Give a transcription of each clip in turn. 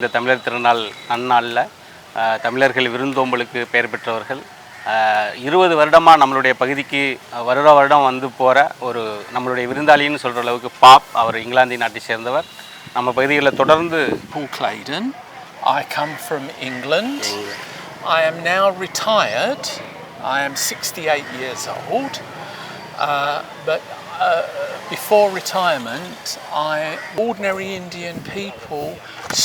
இந்த தமிழர் திருநாள் நன்னாளில் தமிழர்கள் விருந்தோம்பலுக்கு பெயர் பெற்றவர்கள் 20 வருடமாக நம்மளுடைய பகுதிக்கு வருடம் வந்து போகிற ஒரு நம்மளுடைய விருந்தாளின்னு சொல்கிற அளவுக்கு பாப் அவர் இங்கிலாந்து நாட்டை சேர்ந்தவர். நம்ம பகுதிகளில் தொடர்ந்து Paul Claydon. I come from England. I am now retired. I am 68 years old. But before retirement, ordinary Indian people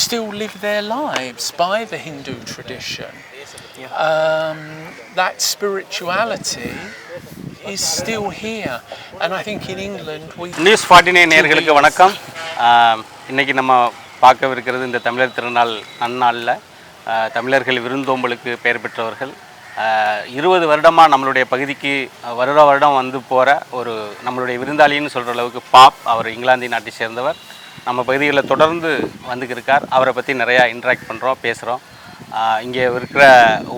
still live their lives by the Hindu tradition. That spirituality is still here, and I think in England we news 49 நேயர்களுக்கு வணக்கம். இன்னைக்கு நம்ம பார்க்கவிருக்கிறது இந்த தமிழர் திருநாள் நன்னாளில் தமிழர்கள் விருந்தோம்பலுக்கு பெயர் பெற்றவர்கள் 20 வருடமாக நம்மளுடைய பகுதிக்கு வருடம் வந்து போகிற ஒரு நம்மளுடைய விருந்தாளின்னு சொல்கிற அளவுக்கு பாப் அவர் இங்கிலாந்து நாட்டை சேர்ந்தவர். நம்ம பகுதிகளில் தொடர்ந்து வந்துக்கிருக்கார். அவரை பற்றி நிறையா இன்ட்ராக்ட் பண்ணுறோம், பேசுகிறோம். இங்கே இருக்கிற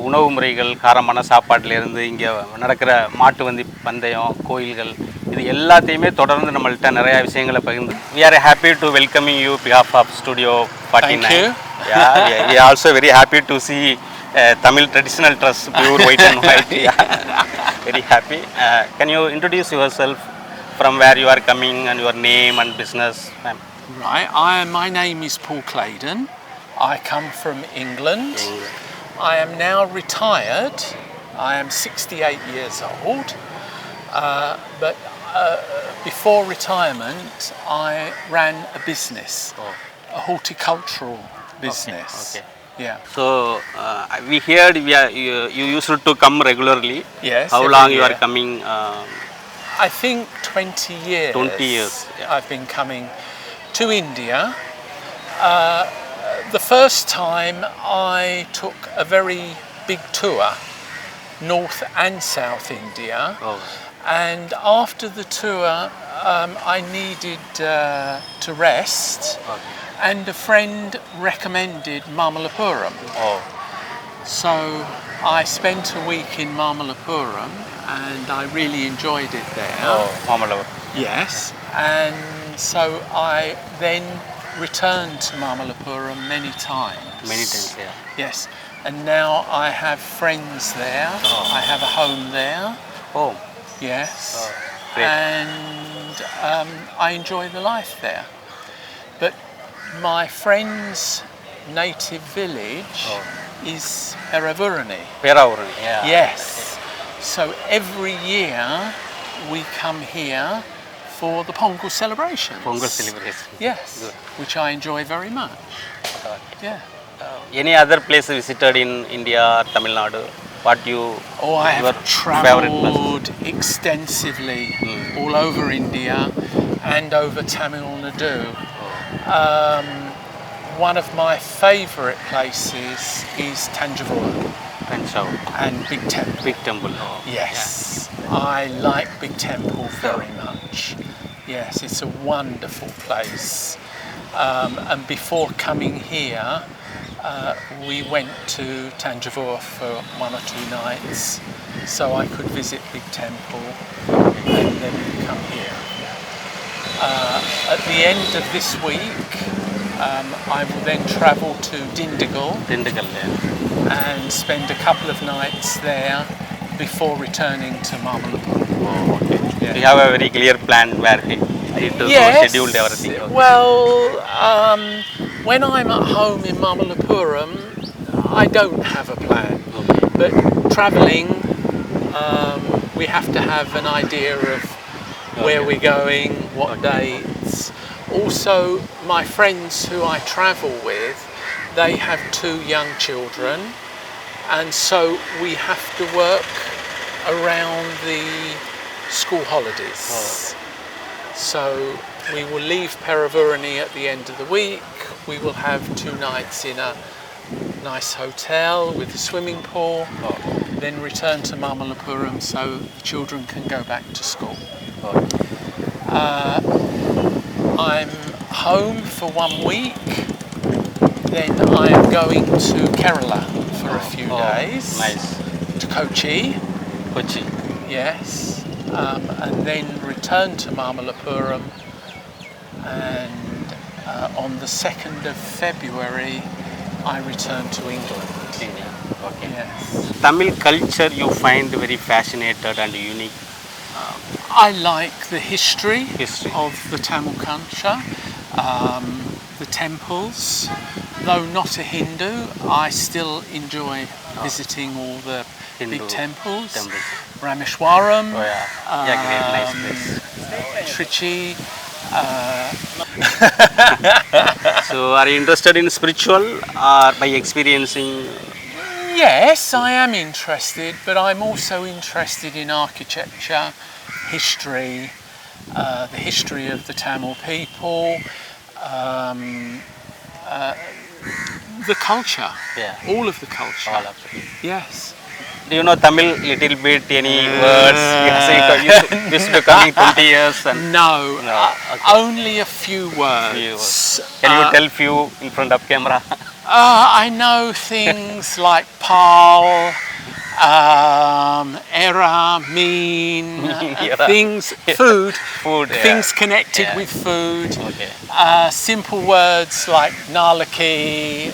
உணவு முறைகள், காரமான சாப்பாட்டிலேருந்து இங்கே நடக்கிற மாட்டு வண்டி பந்தயம், கோயில்கள், இது எல்லாத்தையுமே தொடர்ந்து நம்மள்கிட்ட நிறையா விஷயங்களை பகிர்ந்து. We are happy to welcoming you behalf of Studio 49. Thank you. Yeah, we are also very happy to see Tamil traditional dress, pure white and white. Yeah. Very happy. Can you introduce yourself, from where you are coming and your name and business? Right. My name is Paul Claydon. I come from England. I am now retired. I am 68 years old. But before retirement, I ran a business, a horticultural business. Okay. Yeah. So we heard you used to come regularly. Yes. How long you are coming? I think 20 years. 20 years. Yeah. I've been coming to India. The first time I took a very big tour, North and South India. Oh. And after the tour, I needed to rest. Okay. And a friend recommended Marmalapuram. Oh. So I spent a week in Marmalapuram and I really enjoyed it there. Oh, Marmalapuram. Yes. And so I then returned to Marmalapuram many times. Many times, yeah. Yes. And now I have friends there. Oh. I have a home there. Oh. Yes. Oh, great. And I enjoy the life there. But my friend's native village is Peravurani. Peravurani, yeah. Yes. So every year we come here for the Pongal celebrations. Pongal celebration. Yes. Good. Which I enjoy very much. Okay. Yeah. Any other place visited in India or Tamil Nadu? What you? Oh, I have favorite travelled extensively all over India and over Tamil Nadu. One of my favourite places is Tanjavur. Tanjavur. And Big Temple. Big Temple. Oh. Yes. Yeah. I like Big Temple very much. Yes, it's a wonderful place. And before coming here, we went to Tanjavur for 1 or 2 nights so I could visit Big Temple and then come here. At the end of this week, I will then travel to Dindigul, yeah. and spend a couple of nights there before returning to Marmalapuram. Oh, okay. Yeah. You have a very clear plan where you to scheduled everything. Okay. Well, when I'm at home in Marmalapuram, I don't have a plan. Okay. But travelling, we have to have an idea of where we're going, what dates. Also, my friends who I travel with, they have 2 young children, and so we have to work around the school holidays. Oh. So we will leave Peravurani at the end of the week. We will have 2 nights in a nice hotel with a swimming pool, then return to Marmalapuram so the children can go back to school. I'm home for 1 week, then I am going to Kerala for a few days. Nice. To Kochi. Kochi. Yes. And then return to Marmalapuram, and on the 2nd of February I returned to England. India. Okay. Yes. Tamil culture you find very fascinated and unique. I like the history History. of the Tamil culture, the temples. Though not a Hindu, I still enjoy visiting all the Hindu big temples. temples. Rameshwaram, Oh yeah. Yeah, great, nice place. Trichy. So, are you interested in spiritual or by experiencing? Yes, I am interested, but I'm also interested in architecture, history, the history of the Tamil people, the culture, Yeah. all of the culture. All of it. Yes. Do you know Tamil little bit? Any words? You used to coming 20 years and No, No, okay. only a few words. few words. Can you tell few in front of camera? I know things like pal, era, mean, Era. things, food, Food. Yeah. things connected Yeah. with food. Okay. Simple words like nalaki,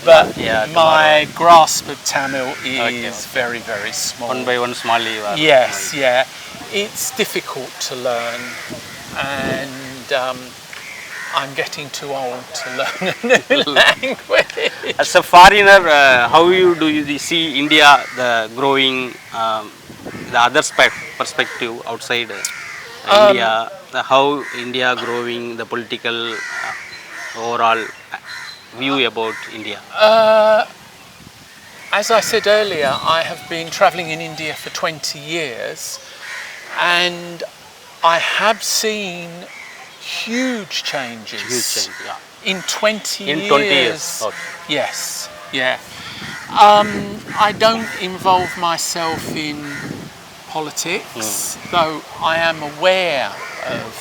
but Yeah, my grasp of Tamil is Okay. very, very small. One by one, small you are. Yes, yeah. It's difficult to learn, and I'm getting too old to learn a new language. As a foreigner, how do you see India, the growing, the other perspective outside India, how India growing, the political overall view about India? As I said earlier, I have been travelling in India for 20 years, and I have seen huge changes. Huge change, yeah. In 20 years. In 20 years, okay. Yes, yeah. I don't involve myself in politics, though I am aware of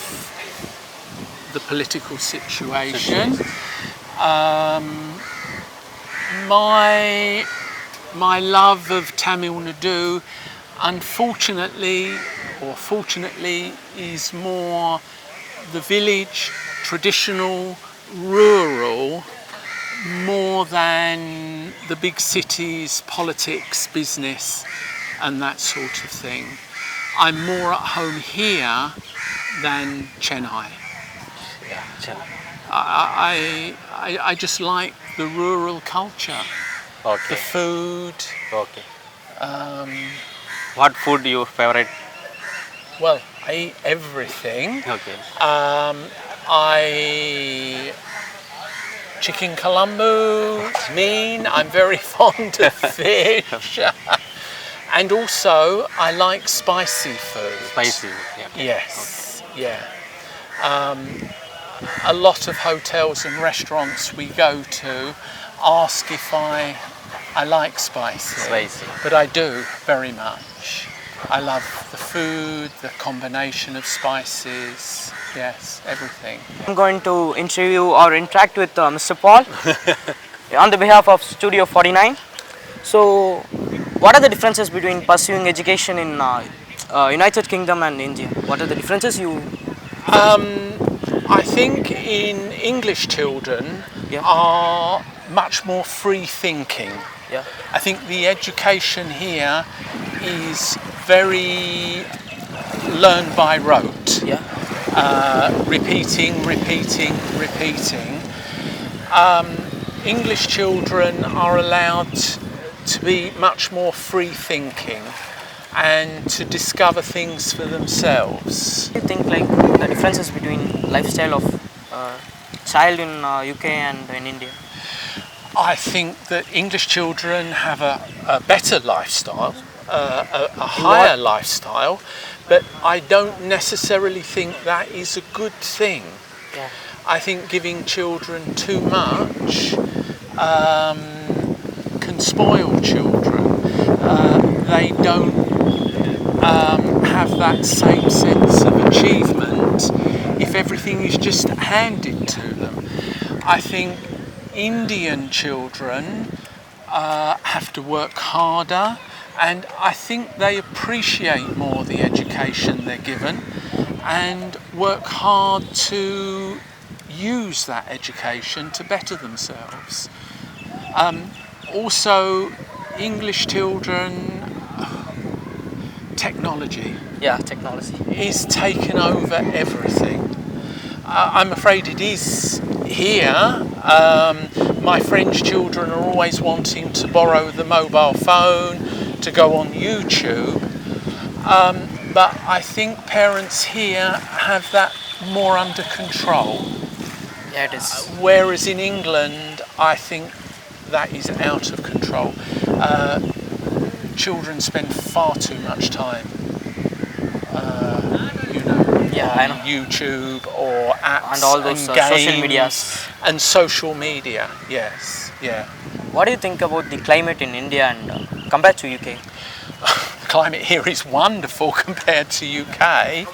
the political situation. My love of Tamil Nadu, unfortunately or fortunately, is more the village, traditional, rural, more than the big cities, politics, business, and that sort of thing. I'm more at home here than Chennai. Yeah, Chennai. I just like the rural culture, the Okay. food. Okay. What food your favorite? Well, I eat everything. Okay. Chicken Colombo, mean. I'm very fond of fish. And also, I like spicy food. Spicy. Yeah. Yes, yeah. A lot of hotels and restaurants we go to ask if I like spicy. Spicy. But I do very much. I love the food, the combination of spices, yes, everything. I'm going to interview or interact with Mr. Paul on the behalf of Studio 49. So, what are the differences between pursuing education in United Kingdom and India? What are the differences you? I think in English children Yeah. are much more free thinking. Yeah. I think the education here is very learned by rote. Yeah. Repeating. English children are allowed to be much more free thinking and to discover things for themselves. Do you think like the differences between lifestyle of child in UK and in India? I think that English children have a better lifestyle, a higher lifestyle, but I don't necessarily think that is a good thing. Yeah. I think giving children too much can spoil children. They don't have that same sense of achievement if everything is just handed to them. I think Indian children have to work harder, and I think they appreciate more the education they're given and work hard to use that education to better themselves. Also, English children, technology Yeah, technology. is taken over everything. I'm afraid it is here. My French children are always wanting to borrow the mobile phone to go on YouTube. But I think parents here have that more under control. Yeah, it is. Whereas in England, I think that is out of control. Children spend far too much time, Yeah, I know. on YouTube or apps And all those and games social medias. and social media. Yes, yeah. What do you think about the climate in India and compared to UK? The climate here is wonderful compared to UK.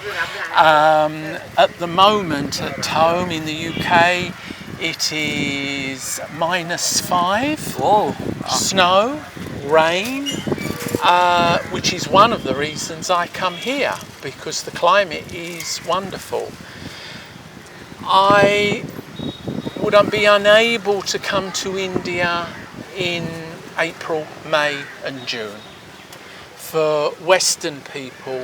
At the moment, at home in the UK, it is -5. Oh, Snow, rain, which is one of the reasons I come here, because the climate is wonderful. I would be unable to come to India in April, May and June. For Western people,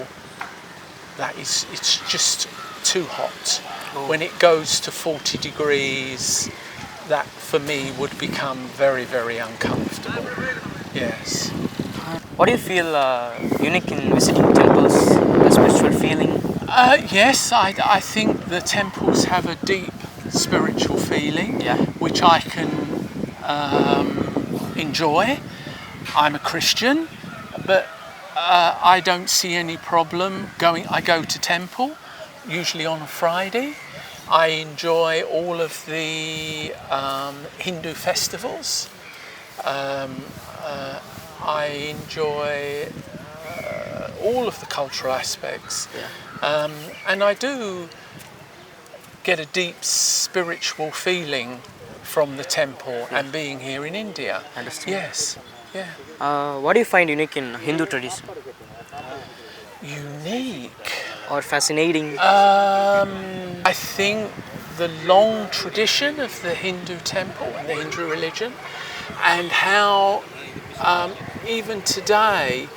it's just too hot. When it goes to 40 degrees, that for me would become very, very uncomfortable. Yes. what do you feel unique in visiting temples? The spiritual feeling? Yes, I think the temples have a deep spiritual feeling, Yeah. which I can enjoy. I'm a Christian, but I don't see any problem going. I go to temple, usually on a Friday. I enjoy all of the Hindu festivals. I enjoy all of the cultural aspects. And I do get a deep spiritual feeling from the temple and being here in India. Understand. Yes, yeah. What do you find unique in Hindu tradition Unique. or fascinating? I think the long tradition of the Hindu temple and the Hindu religion, and how even today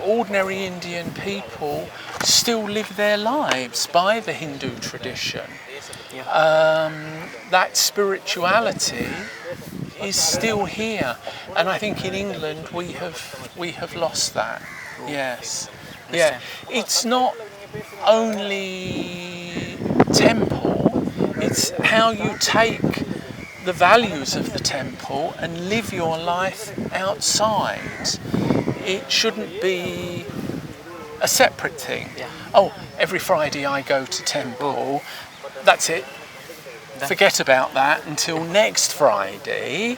ordinary Indian people still live their lives by the Hindu tradition. That spirituality is still here, and I think in England we have lost that. Yes, yeah. It's not only temple; it's how you take the values of the temple and live your life outside. It shouldn't be a separate thing. Oh, every Friday I go to temple. That's it. Forget about that until next Friday.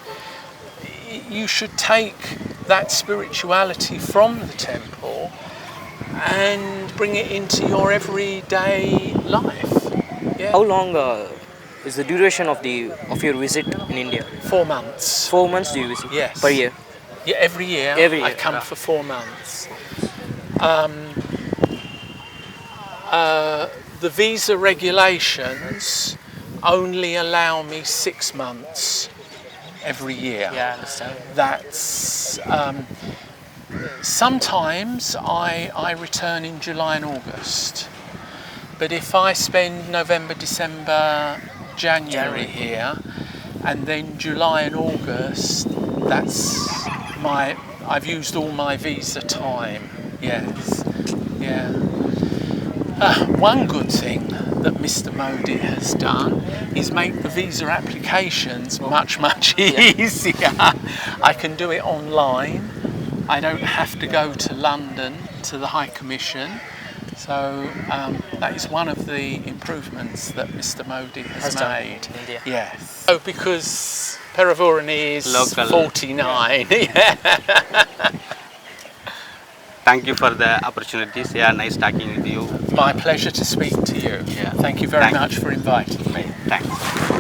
You should take that spirituality from the temple and bring it into your everyday life. Yeah. How long is the duration of your visit in India? 4 months. 4 months do you visit? Yes. Per year? Yeah, every year. Every I year, come yeah. for 4 months. The visa regulations only allow me 6 months every year. Yeah, I understand. That's sometimes I return in July and August, but if I spend November, December, January here, and then July and August, I've used all my visa time. Yes, yeah. One good thing that Mr Modi has done is make the visa applications much easier. I can do it online. I don't have to go to London to the High Commission. So that is one of the improvements that Mr Modi has made. In India. Yes. Oh, because Peravurani is Local. 49. Yeah. Thank you for the opportunities. Yeah, nice talking with you. My pleasure to speak to you. Yeah. Thank you very Thank much for inviting me. Thanks.